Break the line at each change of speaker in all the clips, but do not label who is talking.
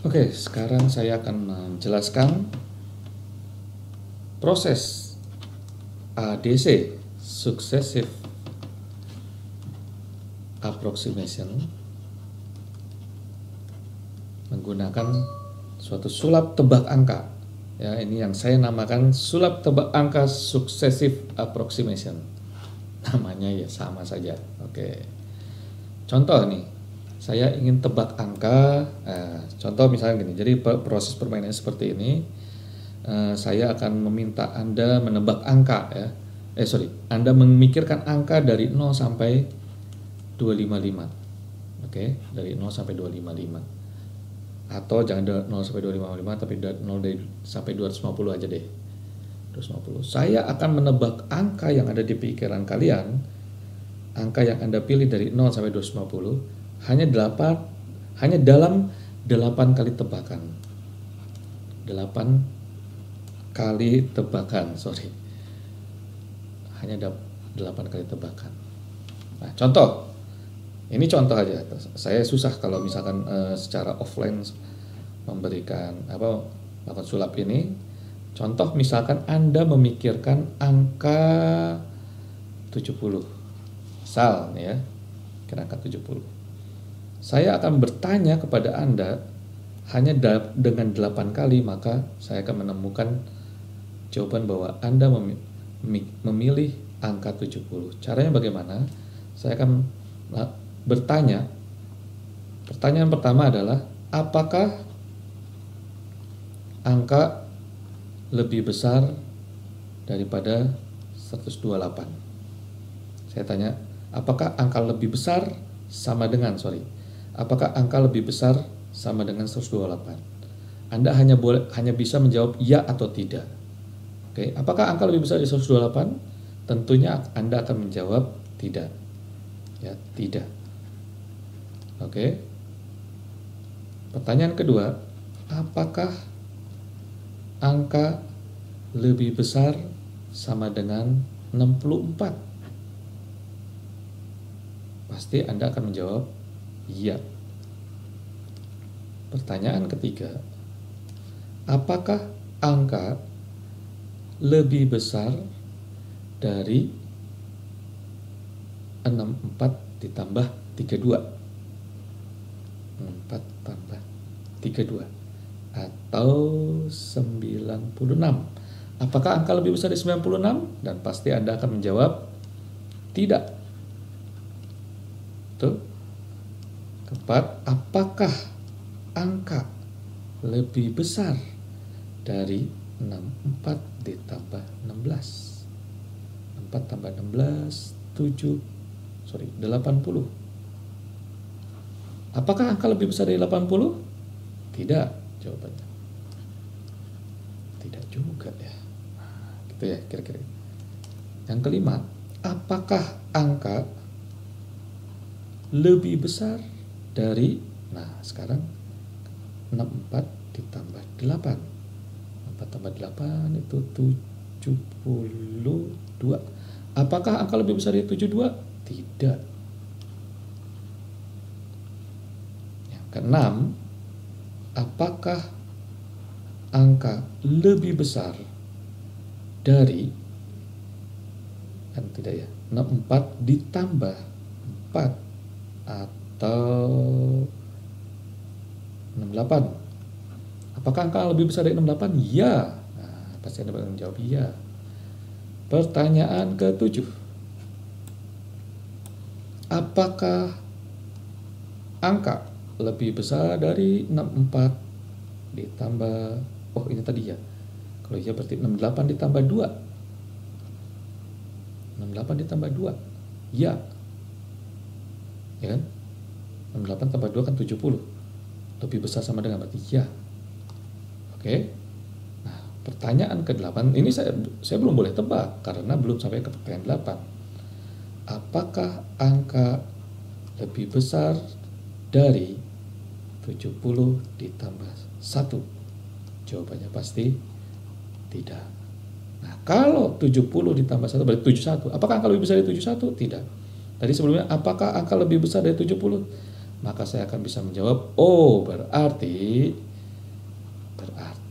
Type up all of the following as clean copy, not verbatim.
Oke, sekarang saya akan menjelaskan proses ADC, Successive Approximation, menggunakan suatu sulap tebak angka. Ya, ini yang saya namakan sulap tebak angka Successive Approximation. Namanya ya sama saja. Oke. Contoh nih, saya ingin tebak angka. Contoh misalnya gini. Jadi proses permainan seperti ini. Saya akan meminta Anda menebak angka ya. Anda memikirkan angka dari 0 sampai 255. Oke, dari 0 sampai 255. Atau jangan dari 0 sampai 255, tapi dari 0 sampai 250 aja deh. 250. Saya akan menebak angka yang ada di pikiran kalian. Angka yang Anda pilih dari 0 sampai 250 hanya dalam 8 kali tebakan. 8 kali tebakan, hanya 8 kali tebakan. Nah, contoh. Ini contoh aja. Saya susah kalau misalkan secara offline memberikan melakukan sulap ini. Contoh misalkan Anda memikirkan angka 70. Misal nih ya, kira angka 70. Saya akan bertanya kepada Anda hanya dengan 8 kali, maka saya akan menemukan jawaban bahwa Anda memilih angka 70. Caranya bagaimana? Saya akan bertanya. Pertanyaan pertama adalah, apakah angka lebih besar daripada 128? Saya tanya, apakah angka lebih besar sama dengan apakah angka lebih besar sama dengan 128? Anda hanya bisa menjawab ya atau tidak. Oke, apakah angka lebih besar dari 128? Tentunya Anda akan menjawab tidak. Ya, tidak. Oke. Pertanyaan kedua, apakah angka lebih besar sama dengan 64? Pasti Anda akan menjawab iya. Pertanyaan ketiga, apakah angka lebih besar dari 64 ditambah 32? 4 tambah 32 atau 96. Apakah angka lebih besar dari 96? Dan pasti Anda akan menjawab tidak. Tuh. Keempat, apakah angka lebih besar dari 64 ditambah 16? 4 tambah 16 80. Apakah angka lebih besar dari 80? Tidak, jawabannya. Tidak juga ya. Nah, gitu ya kira-kira. Yang kelima, apakah angka lebih besar dari, nah sekarang 64 ditambah 8. 4 tambah 8 itu 72. Apakah angka lebih besar dari 72? Tidak. Keenam, apakah angka lebih besar dari, kan tidak ya, 64 ditambah 4 atau 68? Apakah angka lebih besar dari 68? Ya. Nah, pasti Anda akan menjawab ya. Pertanyaan ke-7, apakah angka lebih besar dari 64 ditambah, ini tadi ya, kalau iya berarti 68 ditambah 2. 68 ditambah 2 ya, ya kan? 68 tambah 2 kan 70, lebih besar sama dengan berarti ya. Oke. Nah, pertanyaan ke-8 ini saya belum boleh tebak karena belum sampai ke pertanyaan 8. Apakah angka lebih besar dari 70 ditambah 1? Jawabannya pasti tidak. Nah, kalau 70 ditambah 1 berarti 71. Apakah angka lebih besar dari 71? Tidak. Tadi sebelumnya, apakah angka lebih besar dari 70? Maka saya akan bisa menjawab, oh berarti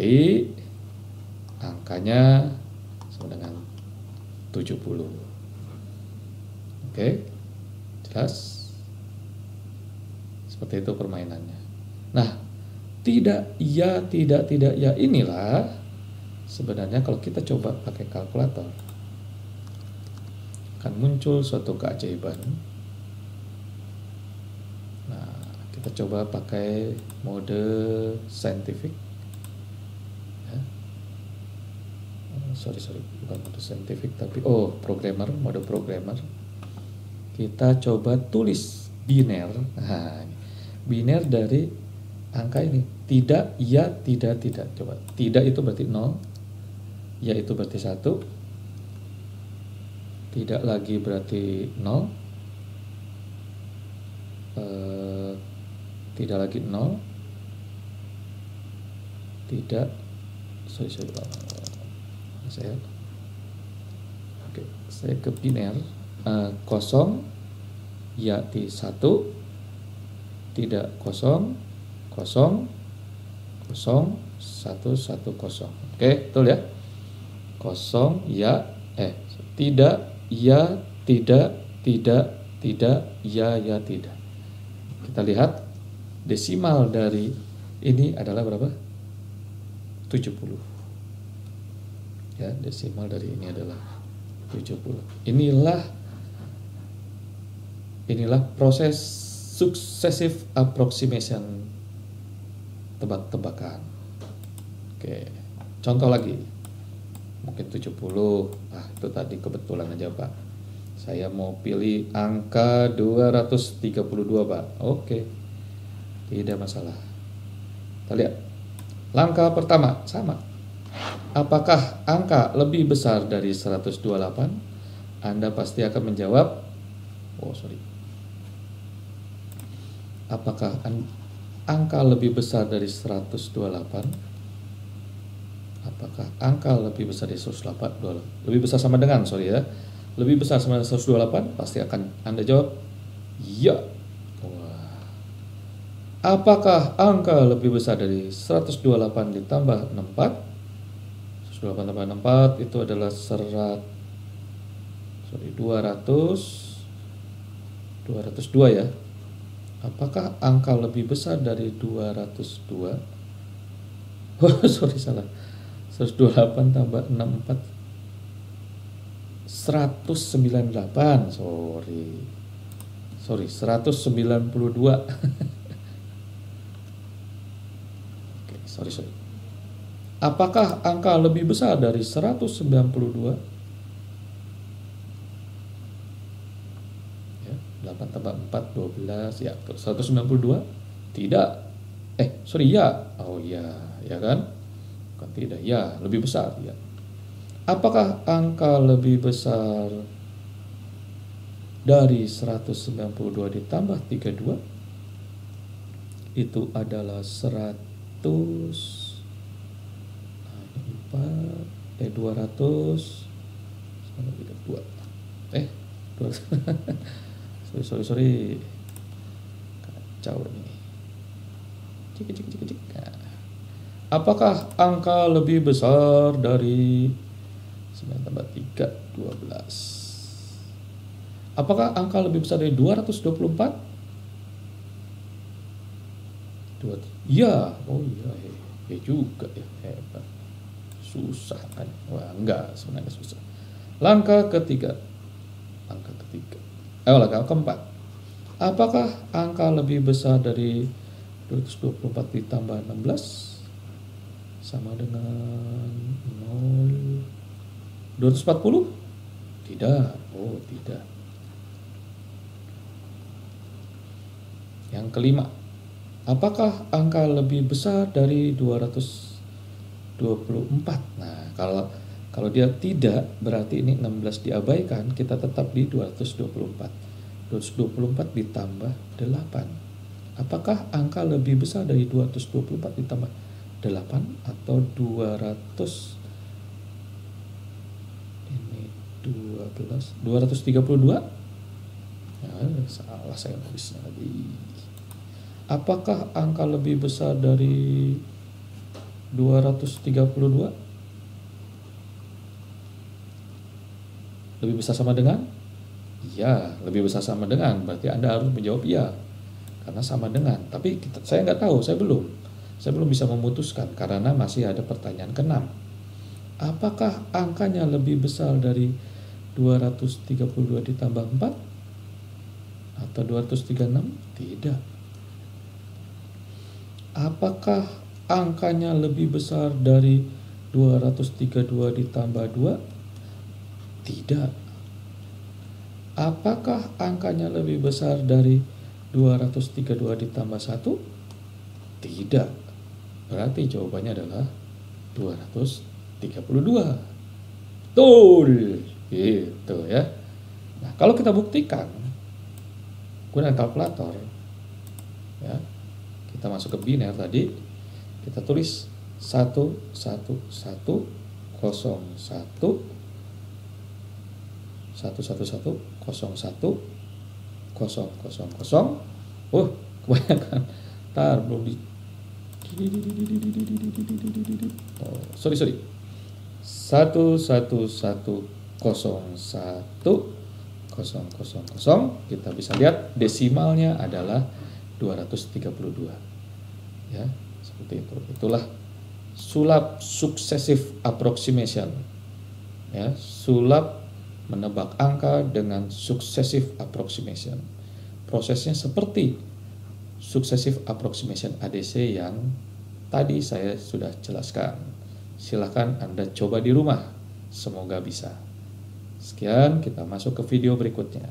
berarti angkanya sama dengan 70. Oke, jelas? Seperti itu permainannya. Nah, tidak, ya, inilah sebenarnya kalau kita coba pakai kalkulator akan muncul suatu keajaiban. Nah, kita coba pakai mode scientific. Ya. Sorry, bukan mode scientific tapi mode programmer. Kita coba tulis biner. Nah, biner dari angka ini. Tidak, ya, tidak. Coba. Tidak itu berarti 0. Ya itu berarti 1. Tidak lagi berarti 0. Tidak lagi 0. Tidak. Sorry. Saya ke biner. 0, ya di 1. Tidak 0, 0, 0, 1, 1, 0. Oke, betul ya? 0, ya, tidak, ya, tidak, ya, tidak. Kita lihat desimal dari ini adalah berapa? 70. Ya, desimal dari ini adalah 70. Inilah proses successive approximation, tebak-tebakan. Oke, contoh lagi. Mungkin 70. Itu tadi kebetulan aja, Pak. Saya mau pilih angka 232, Pak. Oke. Tidak masalah. Kita lihat. Langkah pertama sama. Apakah angka lebih besar dari 128? Anda pasti akan menjawab, apakah angka lebih besar dari 128? Apakah angka lebih besar dari 128? Lebih besar sama dengan, lebih besar sama dengan 128? Pasti akan Anda jawab, ya. Apakah angka lebih besar dari 128 ditambah 64? 128 tambah 64 itu adalah 202 ya. Apakah angka lebih besar dari 202? Salah. 128 tambah 64 198. Sorry, 192. Oke, sorry. Apakah angka lebih besar dari 192? Ya, 8 tambah 4 12 ya, 192? Tidak. Ya. Oh iya, ya kan? Bukan tidak, ya, lebih besar ya. Apakah angka lebih besar dari 192 ditambah 32? Itu adalah 200 sama 32. 200. Sorry. Kacau ini. Cik. Apakah angka lebih besar dari 9 tambah 3 12? Apakah angka lebih besar dari 224? Ya. Oh iya, ya juga ya, hebat. Susah kan? Wah, enggak, sebenarnya susah. Langkah keempat. Apakah angka lebih besar dari 224 ditambah 16 sama dengan 0? 240? Tidak. Oh, tidak. Yang kelima. Apakah angka lebih besar dari 224? Nah, kalau dia tidak, berarti ini 16 diabaikan, kita tetap di 224. 224 ditambah 8. Apakah angka lebih besar dari 224 ditambah 8 atau 232? Salah saya nulisnya lagi. Apakah angka lebih besar dari 232 lebih besar sama dengan? Iya, lebih besar sama dengan. Berarti Anda harus menjawab iya, karena sama dengan. Tapi saya nggak tahu, saya belum bisa memutuskan karena masih ada pertanyaan ke-6. Apakah angkanya lebih besar dari 232 ditambah 4 atau 236? Tidak. Apakah angkanya lebih besar dari 232 ditambah 2? Tidak. Apakah angkanya lebih besar dari 232 ditambah 1? Tidak. Berarti jawabannya adalah 232. Betul. Gitu ya. Nah, kalau kita buktikan gunakan kalkulator, ya, kita masuk ke biner tadi, kita tulis 1 1 1 0 1 1 1 1 0 1 0 0 0. Kebanyakan. Ntar belum di. Oh, sorry. 1 1 1 0 1 0 0 0. Kita bisa lihat desimalnya adalah 232. Ya, seperti itu. Itulah sulap successive approximation. Ya, sulap menebak angka dengan successive approximation. Prosesnya seperti successive approximation ADC yang tadi saya sudah jelaskan. Silahkan Anda coba di rumah. Semoga bisa. Sekian, kita masuk ke video berikutnya.